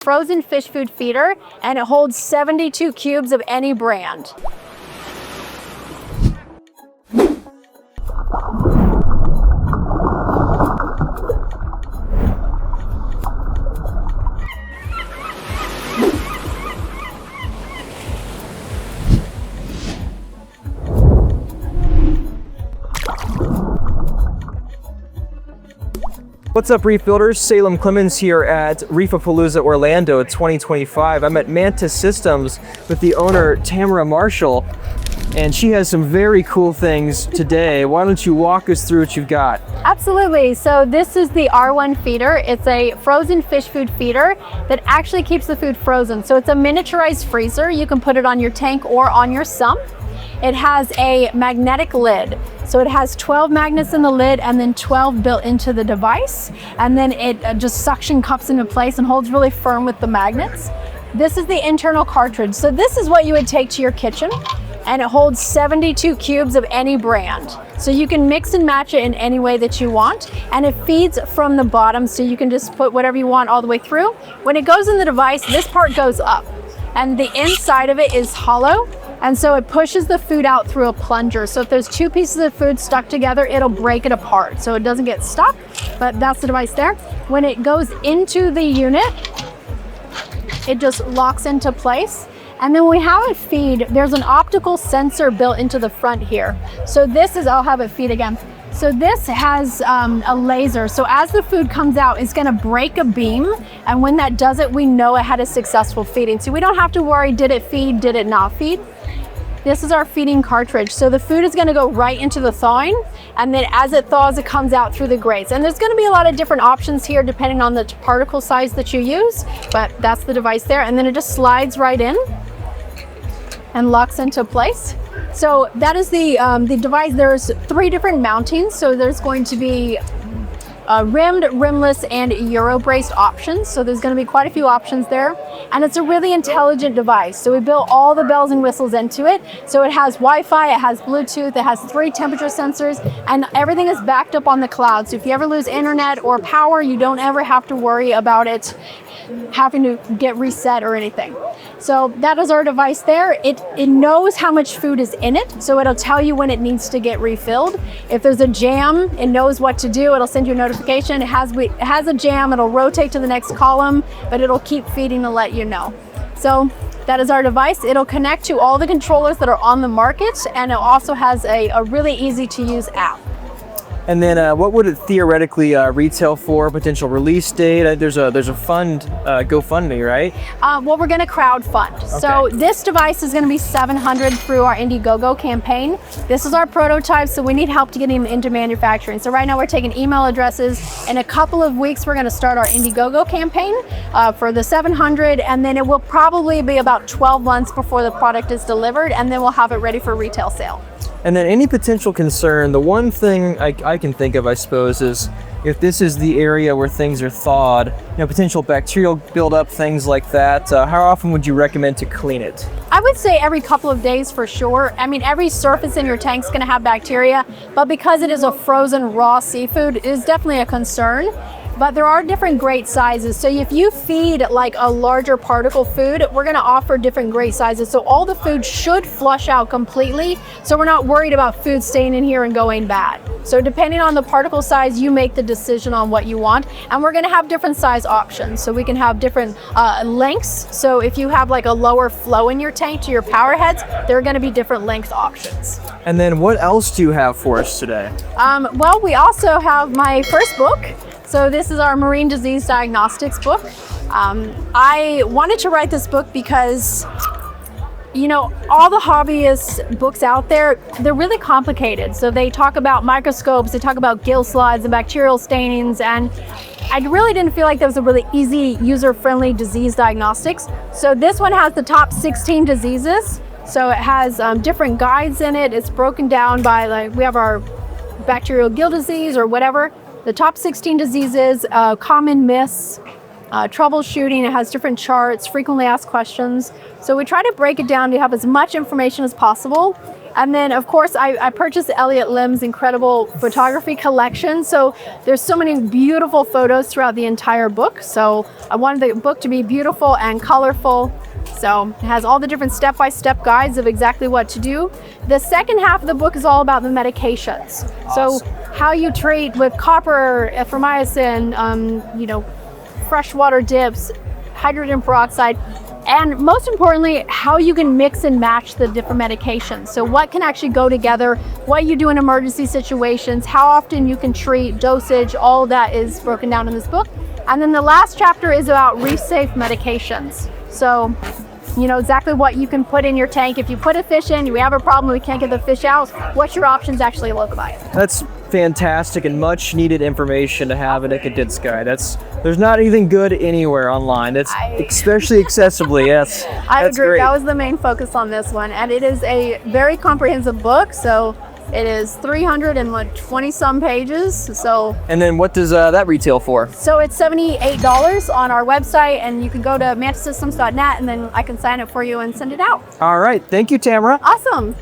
frozen fish food feeder, and it holds 72 cubes of any brand. What's up, Reef Builders? Salem Clemens here at Reefapalooza Orlando 2025. I'm at Manta Systems with the owner, Tamara Marshall, and she has some very cool things today. Why don't you walk us through what you've got? Absolutely. So this is the R1 feeder. It's a frozen fish food feeder that actually keeps the food frozen. So it's a miniaturized freezer. You can put it on your tank or on your sump. It has a magnetic lid. So it has 12 magnets in the lid and then 12 built into the device. And then it just suction cups into place and holds really firm with the magnets. This is the internal cartridge. So this is what you would take to your kitchen, and it holds 72 cubes of any brand. So you can mix and match it in any way that you want. And it feeds from the bottom, so you can just put whatever you want all the way through. When it goes in the device, this part goes up and the inside of it is hollow. And so it pushes the food out through a plunger. So if there's two pieces of food stuck together, it'll break it apart. So it doesn't get stuck, but that's the device there. When it goes into the unit, it just locks into place. And then when we have it feed, there's an optical sensor built into the front here. So this is, I'll have it feed again. So this has a laser. So as the food comes out, it's gonna break a beam. And when that does it, we know it had a successful feeding. So we don't have to worry, did it feed, did it not feed? This is our feeding cartridge. So the food is gonna go right into the thawing, and then as it thaws, it comes out through the grates. And there's gonna be a lot of different options here depending on the particle size that you use, but that's the device there. And then it just slides right in and locks into place. So that is the device. There's 3 different mountings. So there's going to be rimmed, rimless, and Euro braced options. So there's going to be quite a few options there. And it's a really intelligent device. So we built all the bells and whistles into it. So it has Wi-Fi, it has Bluetooth, it has 3 temperature sensors, and everything is backed up on the cloud. So if you ever lose internet or power, you don't ever have to worry about it having to get reset or anything. So that is our device there. It knows how much food is in it, so it'll tell you when it needs to get refilled. If there's a jam, it knows what to do. It'll send you a notification. It has a jam, it'll rotate to the next column, but it'll keep feeding to let you know. So that is our device. It'll connect to all the controllers that are on the market, and it also has a really easy to use app. And then what would it theoretically retail for? Potential release date? There's a fund, GoFundMe, right? Well, we're going to crowdfund. Okay. So this device is going to be $700 through our Indiegogo campaign. This is our prototype, so we need help to get him into manufacturing. So right now we're taking email addresses. In a couple of weeks, we're going to start our Indiegogo campaign for the $700, and then it will probably be about 12 months before the product is delivered, and then we'll have it ready for retail sale. And then any potential concern, the one thing I can think of, I suppose, is if this is the area where things are thawed, potential bacterial buildup, things like that, how often would you recommend to clean it? I would say every couple of days for sure. I mean, every surface in your tank is going to have bacteria, but because it is a frozen raw seafood, it is definitely a concern. But there are different grate sizes. So if you feed like a larger particle food, we're gonna offer different grate sizes. So all the food should flush out completely. So we're not worried about food staying in here and going bad. So depending on the particle size, you make the decision on what you want. And we're gonna have different size options. So we can have different lengths. So if you have like a lower flow in your tank to your power heads, there are gonna be different length options. And then what else do you have for us today? Well, we also have my first book. So this is our Marine Disease Diagnostics book. I wanted to write this book because, all the hobbyist books out there, they're really complicated. So they talk about microscopes, they talk about gill slides and bacterial stainings, and I really didn't feel like there was a really easy, user-friendly disease diagnostics. So this one has the top 16 diseases. So it has different guides in it. It's broken down by, we have our bacterial gill disease or whatever. The top 16 diseases, common myths, troubleshooting. It has different charts, frequently asked questions. So we try to break it down to have as much information as possible And then, of course, I purchased Elliot Lim's incredible photography collection. So there's so many beautiful photos throughout the entire book. So I wanted the book to be beautiful and colorful. So it has all the different step-by-step guides of exactly what to do. The second half of the book is all about the medications. Awesome. So how you treat with copper, erythromycin, freshwater dips, hydrogen peroxide, and most importantly, how you can mix and match the different medications. So what can actually go together, what you do in emergency situations, how often you can treat, dosage, all that is broken down in this book. And then the last chapter is about reef-safe medications. So you know exactly what you can put in your tank. If you put a fish in, we have a problem, we can't get the fish out, what's your options actually look like? That's fantastic and much needed information to have in a condensed guide. There's not anything good anywhere online. It's especially accessibly. Yes, I that's agree. great. That was the main focus on this one, and it is a very comprehensive book. So it is 320 some pages. So And then what does that retail for? so it's $78 on our website, and you can go to mantasystems.net, and then I can sign it for you and send it out. All right, thank you, Tamara. Awesome.